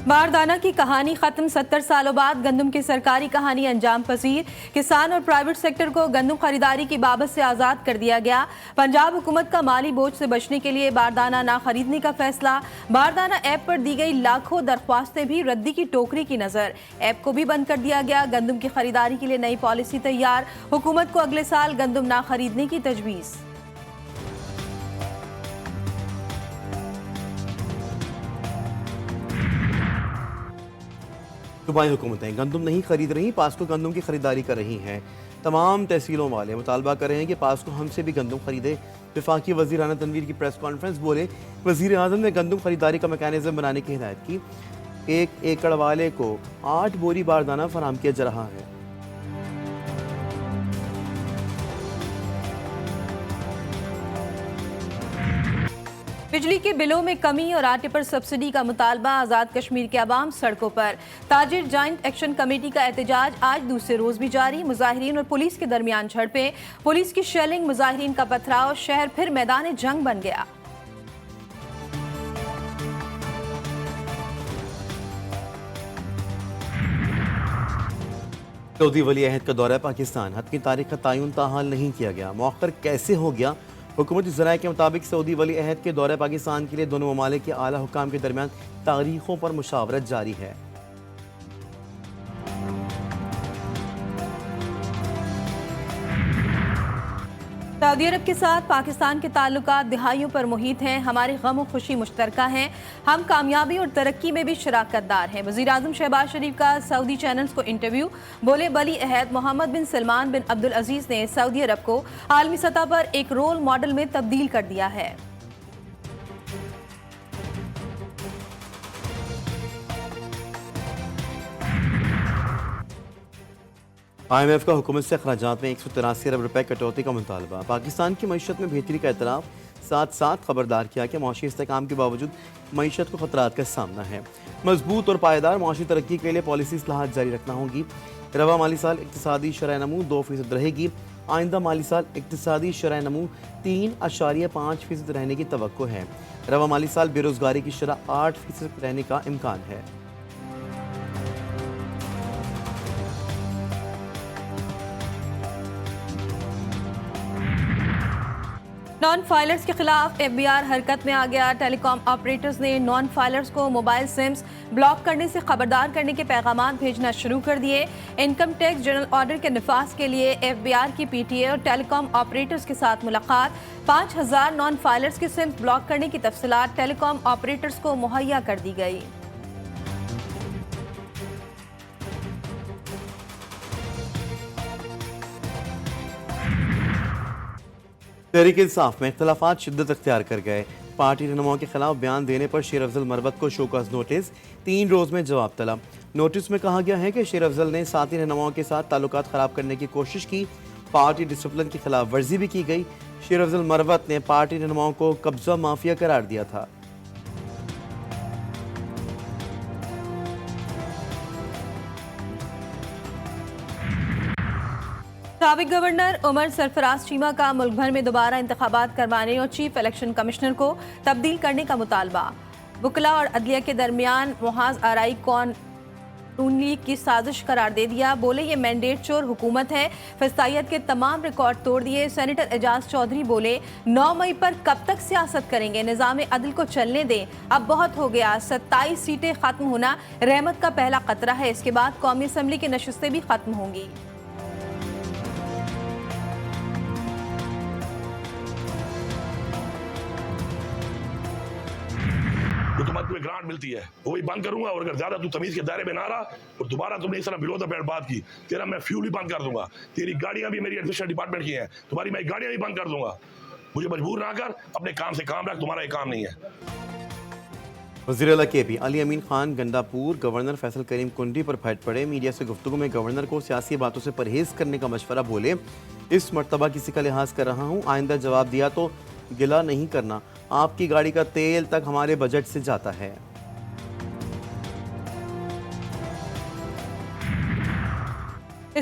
बारदाना की कहानी खत्म। 70 सालों बाद गंदम की सरकारी कहानी अंजाम पजीर। किसान और प्राइवेट सेक्टर को गंदम खरीदारी की बाबत से आज़ाद कर दिया गया। पंजाब हुकूमत का माली बोझ से बचने के लिए बारदाना ना खरीदने का फैसला। बारदाना ऐप पर दी गई लाखों दरख्वास्तें भी रद्दी की टोकरी की नजर। ऐप को भी बंद कर दिया गया। गंदम की खरीदारी के लिए नई पॉलिसी तैयार। हुकूमत को अगले साल गंदम ना खरीदने की तजवीज़। सूबाई हुकूमतें गंदम नहीं खरीद रही, पास्को गंदम की खरीदारी कर रही हैं। तमाम तहसीलों वाले मुतालबा कर रहे हैं कि पास्को हमसे भी गंदम खरीदे। वफाकी वज़ीर राना तनवीर की प्रेस कॉन्फ्रेंस, बोले वज़ीर आज़म ने गंदम खरीदारी का मैकेनिज़्म बनाने की हिदायत की। 1 एकड़ वाले को 8 बोरी बारदाना फराम किया जा रहा है। बिजली के बिलों में कमी और आटे पर सब्सिडी का मुतालबा। आज़ाद कश्मीर के अवाम सड़कों पर। ताजिर जॉइंट एक्शन कमेटी का एहतजाज आज दूसरे रोज भी जारी। मुजाहिरीन और पुलिस के दरमियान झड़पें, पुलिस की शेलिंग, मुजाहिरीन का पथराव, शहर फिर मैदान जंग बन गया। सऊदी वली अहद का दौरा पाकिस्तान, हद की तारीख का तयन ताहाल नहीं किया गया। मौखर कैसे हो गया? हुकूमती ज़राए के मुताबिक सऊदी वली अहद के दौरे पाकिस्तान के लिए दोनों ममालिक के आला हुकाम के दरमियान तारीखों पर मुशावरत जारी है। सऊदी अरब के साथ पाकिस्तान के ताल्लुकात दिहाइयों पर मुहित हैं। हमारी गम और खुशी मुश्तरका हैं। हम कामयाबी और तरक्की में भी शराकतदार हैं। वज़ीर आज़म शहबाज शरीफ का सऊदी चैनल्स को इंटरव्यू। बोले वली अहद मोहम्मद बिन सलमान बिन अब्दुल अजीज़ ने सऊदी अरब को आलमी सतह पर एक रोल मॉडल में तब्दील कर दिया है। IMF का हुकूमत से अखराजात में 183 अरब रुपए कटौती का मुतालबा। पाकिस्तान की मईशत में बेहतरी का एतराफ़, साथ साथ खबरदार किया कि मुआशी इस्तेहकाम के बावजूद मईशत को खतरात का सामना है। मजबूत और पायदार मुआशी तरक्की के लिए पॉलिसी इस्लाहात जारी रखना होगी। रवा माली साल इक्तिसादी शरह नमू 2% रहेगी। आइंदा माली साल इक्तिसादी शरह नमू 3.5% रहने की तवक्को है। रवा माली साल बेरोजगारी की शरह 8% रहने का इम्कान है। नॉन फाइलर्स के खिलाफ FBI हरकत में आ गया। टेलीकॉम ऑपरेटर्स ने नॉन फाइलर्स को मोबाइल सिम्स ब्लॉक करने से खबरदार करने के पैगाम भेजना शुरू कर दिए। इनकम टैक्स जनरल ऑर्डर के निफाज के लिए FBI की PTA और टेलीकॉम ऑपरेटर्स के साथ मुलाकात। 5000 नॉन फाइलर्स की सिम्स ब्लॉक करने की तफसीलात टेलीकॉम ऑपरेटर्स को मुहैया कर दी गई। तहरीक इंसाफ में इख्तलाफात शिद्दत अख्तियार कर गए। पार्टी रहनुमाओं के खिलाफ बयान देने पर शेर अफजल मरवत को शोकॉज नोटिस, 3 रोज में जवाब तलब। नोटिस में कहा गया है कि शेर अफजल ने साथी रहनुमाओं के साथ ताल्लुकात खराब करने की कोशिश की। पार्टी डिसिप्लिन की खिलाफ वर्जी भी की गई। शेर अफजल मरवत ने पार्टी रहनुमाओं को कब्जा माफिया करार दिया था। साबिक गवर्नर उमर सरफराज चीमा का मुल्क भर में दोबारा इंतखाबात करवाने और चीफ इलेक्शन कमिश्नर को तब्दील करने का मुतालबा। वकला और अदलिया के दरमियान मुहाज आराई नून लीग की साजिश करार दे दिया। बोले ये मैंडेट चोर हुकूमत है। फस्तायत के तमाम रिकॉर्ड तोड़ दिए। सेनेटर एजाज चौधरी बोले 9 मई पर कब तक सियासत करेंगे, निज़ाम अदल को चलने दें, अब बहुत हो गया। 27 सीटें खत्म होना रहमत का पहला खतरा है। इसके बाद कौमी असम्बली की नशिस्तें भी खत्म होंगी। जो तुम्हारी ग्रांट मिलती है वो भी बंद करूंगा, और अगर ज्यादा तू तमीज के दायरे में ना रहा और दोबारा तुमने इस तरह बिलो द बेल्ट बात की, तेरा मैं फ्यूल भी बंद कर दूंगा। तेरी गाड़ियां भी मेरी एडमिनिस्ट्रेशन डिपार्टमेंट की हैं, तुम्हारी मैं गाड़ियां भी बंद कर दूंगा। मुझे मजबूर ना कर, अपने काम से काम रख, तुम्हारा ये काम नहीं है। वज़ीर KP अली अमीन खान गंडापुर गवर्नर फैसल करीम कुंडी पर फैट पड़े। मीडिया से गुफ्तगू में गवर्नर को सियासी बातों से परहेज करने का मशवरा। बोले इस मरतबा किसी का लिहाज कर रहा हूँ, आइंदा जवाब दिया तो गिला नहीं करना। आपकी गाड़ी का तेल तक हमारे बजट से जाता है।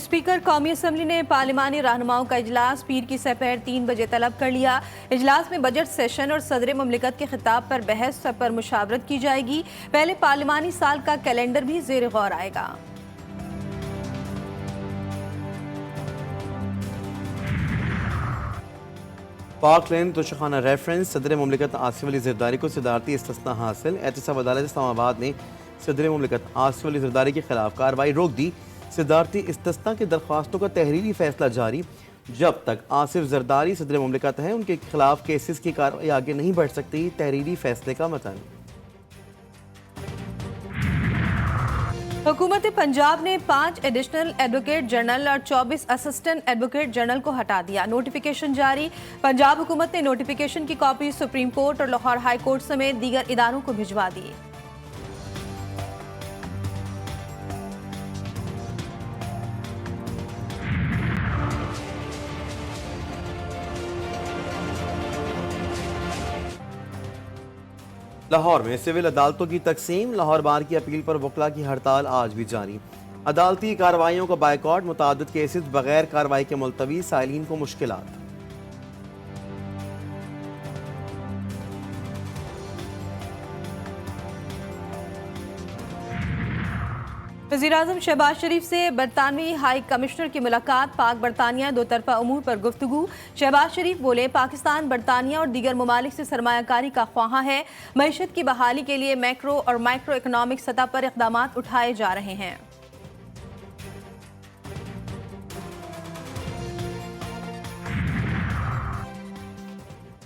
स्पीकर कौमी असम्बली ने पार्लिमानी रहनुमाओं का इजलास पीर की सपहर 3 बजे तलब कर लिया। इजलास में बजट सेशन और सदर मुमलिकत के खिताब पर बहस पर मुशावरत की जाएगी। पहले पार्लिमानी साल का कैलेंडर भी ज़ेर गौर आएगा। पाक लैंड तोशाखाना रेफरेंस सदर मुमलिकत आसिफ अली ज़रदारी को सदारती इस्तिस्ना हासिल। एहतसाब अदालत इस्लामाबाद ने सदर मुमलिकत आसिफ अली ज़रदारी के खिलाफ कार्रवाई रोक दी। सदारती इस्तिस्ना की दरख्वास्तों का तहरीरी फैसला जारी। जब तक आसिफ ज़रदारी सदर मुमलिकत है उनके खिलाफ केसेस की कार्रवाई आगे नहीं बढ़ सकती। तहरीरी फैसले का मतन। हुकूमत पंजाब ने 5 एडिशनल एडवोकेट जनरल और 24 असिस्टेंट एडवोकेट जनरल को हटा दिया। नोटिफिकेशन जारी। पंजाब हुकूमत ने नोटिफिकेशन की कॉपी सुप्रीम कोर्ट और लाहौर हाई कोर्ट समेत दीगर इदारों को भिजवा दी। लाहौर में सिविल अदालतों की तकसीम। लाहौर बार की अपील पर वकला की हड़ताल आज भी जारी। अदालती कार्रवाइयों का बायकॉट। मुतादिद केसेस बगैर कार्रवाई के मुलतवी। साइलिन को मुश्किलात। वज़ीर-ए-आज़म शहबाज शरीफ से बरतानवी हाई कमिश्नर की मुलाकात। पाक बरतानिया दो तरफा उमूर पर गुफ्तगू। शहबाज शरीफ बोले, पाकिस्तान बरतानिया और दीगर ममालिक से सरमायाकारी का ख्वाहा है। मईशत की बहाली के लिए मैक्रो और माइक्रो इकनॉमिक सतह पर इक़दाम उठाए जा रहे हैं।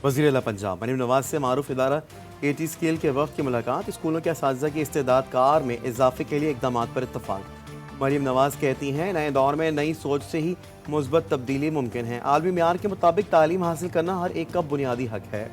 वज़ीर आला पंजाब मरीम नवाज से मारूफ इदारा एटी स्केल के वक्त की मुलाकात। स्कूलों के असातिज़ा की इस्तेदाद कार में इजाफे के लिए इकदाम पर इत्तफाक। मरीम नवाज कहती हैं, नए दौर में नई सोच से ही मुस्बत तब्दीली मुमकिन है। आलमी मेयार के मुताबिक तालीम हासिल करना हर एक का बुनियादी हक है।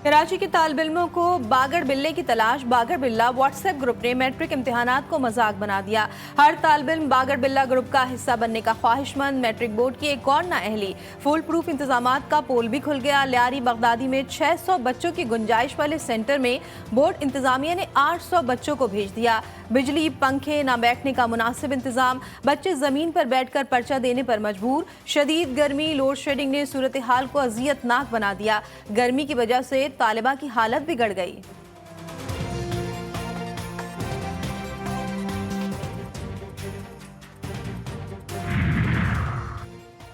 कराची के तालिब इल्मों को बागड़ बिल्ले की तलाश। बागड़ बिल्ला व्हाट्सएप ग्रुप ने मैट्रिक इम्तिहानात को मजाक बना दिया। हर तालिब इल्म बागड़ बिल्ला ग्रुप का हिस्सा बनने का ख्वाहिशमंद। मैट्रिक बोर्ड की एक और नाअहली। फुल प्रूफ इंतजामात का पोल भी खुल गया। लियारी बगदादी में 600 बच्चों की गुंजाइश वाले सेंटर में बोर्ड इंतजामिया ने 800 बच्चों को भेज दिया। बिजली, पंखे, ना बैठने का मुनासिब इंतजाम। बच्चे जमीन पर बैठकर पर्चा देने पर मजबूर। शदीद गर्मी, लोड शेडिंग ने सूरत हाल को अजियतनाक बना दिया। गर्मी की वजह से तालिबा की हालत बिगड़ गई।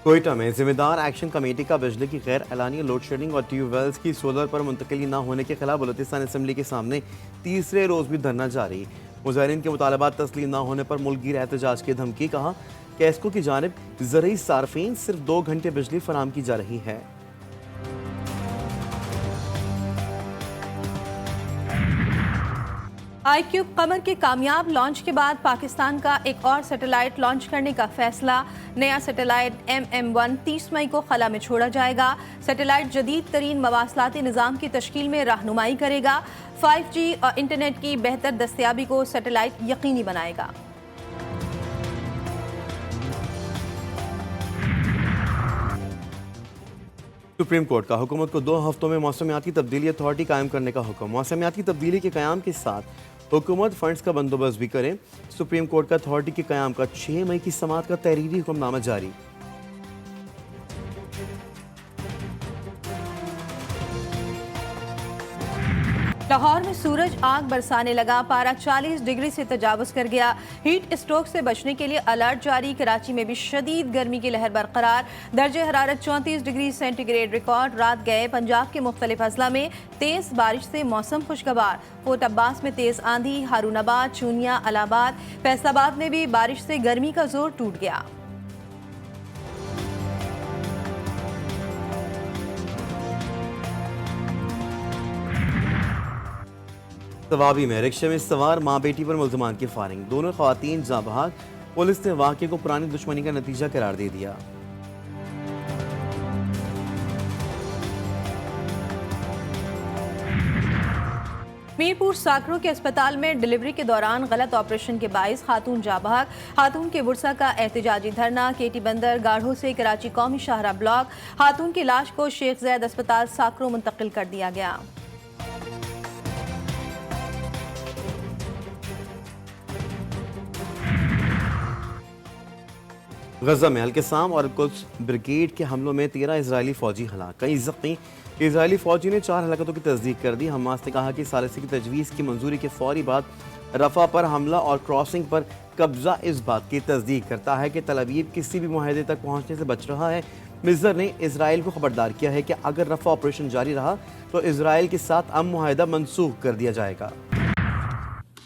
कोयटा में जिम्मेदार एक्शन कमेटी का बिजली की गैर एलानी लोड शेडिंग और ट्यूबवेल्स की सोलर पर मुंतकिली न होने के खिलाफ बलूचिस्तान असम्बली के सामने तीसरे रोज भी धरना जारी। मुजाहिरीन के मुतालबात तस्लीम न होने पर मुल्कगीर एहतजाज की धमकी। कहा, कैस्को की जानिब ज़रूरी सार्फिन सिर्फ 2 घंटे बिजली फराम की जा रही है। iCube कमर के कामयाब लॉन्च के बाद पाकिस्तान का एक और सैटेलाइट लॉन्च करने का फैसला। नया सैटेलाइट MM1 30 मई को खला में छोड़ा जाएगा। सैटेलाइट जदीद तरीन मवासलाती निज़ाम की तश्कील में रहनुमाई करेगा। 5G और इंटरनेट की बेहतर दस्तयाबी को सैटेलाइट यकीनी बनाएगा। सुप्रीम कोर्ट का हुकूमत को 2 हफ्तों में मौसमियाती तब्दीली अथॉरिटी कायम करने का हुक्म। मौसमियाती तब्दीली के क़याम के साथ हुकूमत फंड्स का बंदोबस्त भी करे। सुप्रीम कोर्ट का अथॉरिटी के क़याम का 6 मई की समाअत का तहरीरी हुक्मनामा जारी। लाहौर में सूरज आग बरसाने लगा। पारा 40 डिग्री से तजावुज कर गया। हीट स्ट्रोक से बचने के लिए अलर्ट जारी। कराची में भी शदीद गर्मी की लहर बरकरार। दर्जे हरारत 34 डिग्री सेंटीग्रेड रिकॉर्ड। रात गए। पंजाब के मुख्तलिफ अजला में तेज बारिश से मौसम खुशगवार। फोर्ट अब्बास में तेज आंधी। हारूनाबाद, चूनिया, अलाहाबाद, फैसलाबाद में भी बारिश से गर्मी का जोर टूट गया। तवाबी में रिक्शे में सवार माँ बेटी पर मुल्ज़मान की फायरिंग। दोनों ख़वातीन जाँ बहक। पुलिस ने वाक़े को पुरानी दुश्मनी का नतीजा करार दे दिया। मीरपुर साकरों के अस्पताल में डिलीवरी के दौरान गलत ऑपरेशन के बाइस खातून जाँ बहक। खातून के बुरसा का एहतजाजी धरना। केटी बंदर गाढ़ों से कराची कौमी शाहरा ब्लॉक। खातून की लाश को शेख जैद अस्पताल साकरों मुंतकिल कर दिया गया। गजा में अल-क़स्साम और कुछ ब्रिगेड के हमलों में 13 इजरायली फौजी हलाक, कई जख्मी। इजरायली फौजी ने 4 हलाकतों की तस्दीक कर दी। हमास ने कहा कि सालिसी की तजवीज़ की मंजूरी के फौरी बाद रफा पर हमला और क्रॉसिंग पर कब्जा इस बात की तस्दीक करता है कि तल अवीव किसी भी मुआहदे तक पहुँचने से बच रहा है। मिस्र ने इसराइल को खबरदार किया है कि अगर रफा ऑपरेशन जारी रहा तो इसराइल के साथ अमन मुआहदा मनसूख कर दिया जाएगा।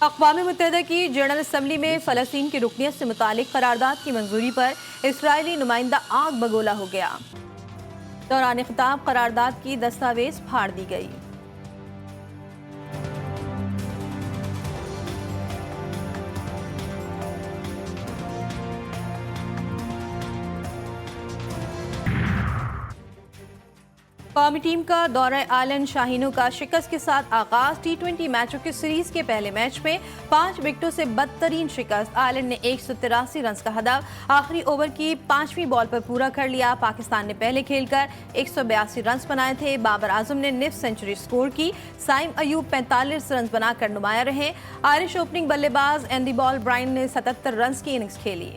अक़वाम मुत्तहिदा की जनरल असम्बली में फ़लस्तीन की रुकनियत से मुतालिक करारदाद की मंजूरी पर इसराइली नुमाइंदा आग बगोला हो गया। दौरान खिताब करारदाद की दस्तावेज फाड़ दी गई। कौमी टीम का दौरा आलन शाहीनों का शिकस्त के साथ आगाज। T20 मैचों की सीरीज के पहले मैच में 5 विकेटों से बदतरीन शिकस्त। आलन ने 183 रन का हदफ आखिरी ओवर की 5वीं बॉल पर पूरा कर लिया। पाकिस्तान ने पहले खेलकर 182 रन बनाए थे। बाबर आजम ने निफ सेंचुरी स्कोर की। साइम अयूब 45 रन बनाकर नुमाया रहे। आयरिश ओपनिंग बल्लेबाज एंडी बॉल ब्राइन ने 77 रन की इनिंग्स खेली।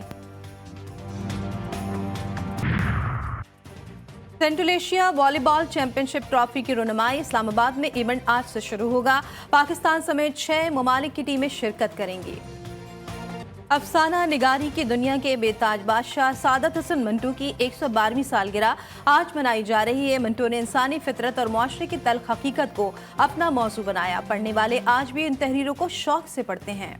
Central Asia volleyball championship trophy की रुनमाई इस्लामाबाद में इवेंट आज से शुरू होगा। पाकिस्तान समेत 6 ममालिक की टीमें शिरकत करेंगी। अफसाना निगारी की दुनिया के बेताज बादशाह सादत हसन मंटू की 112वीं सालगिरह आज मनाई जा रही है। मंटू ने इंसानी फितरत और मुआशरे की तल्ख हकीकत को अपना मौजू बनाया। पढ़ने वाले आज भी इन तहरीरों को शौक से पढ़ते हैं।